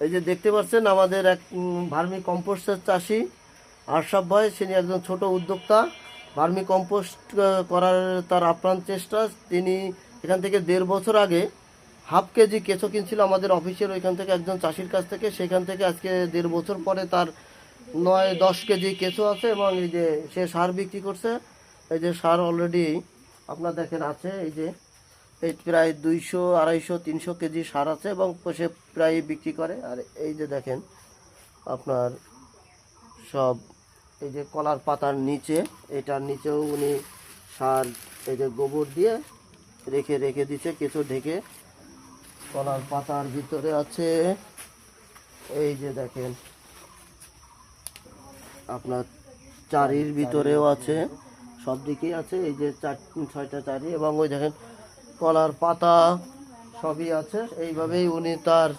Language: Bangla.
এই যে দেখতে পাচ্ছেন আমাদের এক ভার্মি কম্পোস্টের চাষি আশরাফ ভাই, তিনি একজন ছোট উদ্যোক্তা। ভার্মি কম্পোস্ট করার তার আপ্রাণ চেষ্টা। তিনি এখান থেকে 1.5 বছর আগে হাফ কেজি কেঁচো কিনছিল আমাদের অফিসের ওইখান থেকে একজন চাষির কাছ থেকে। সেখান থেকে আজকে 1.5 বছর পরে তার 9-10 কেজি কেঁচো আছে এবং এই যে সে সার বিক্রি করছে। এই যে সার অলরেডি আপনার দেখেন আছে, এই যে এই প্রায় 200, 250, 300 কেজি সার আছে এবং সে প্রায় বিক্রি করে। আর এই যে দেখেন আপনার সব এই যে কলার পাতার নিচে, এটার নিচেও উনি সার এই যে গোবর দিয়ে রেখে রেখে দিচ্ছে কেঁচো ঢেকে। কলার পাতার ভিতরে আছে, এই যে দেখেন আপনার চারির ভিতরেও আছে, সব দিকেই আছে। এই যে 4-6টা চারি এবং ওই দেখেন কলার পাতা সবই আছে। এইভাবেই উনি তার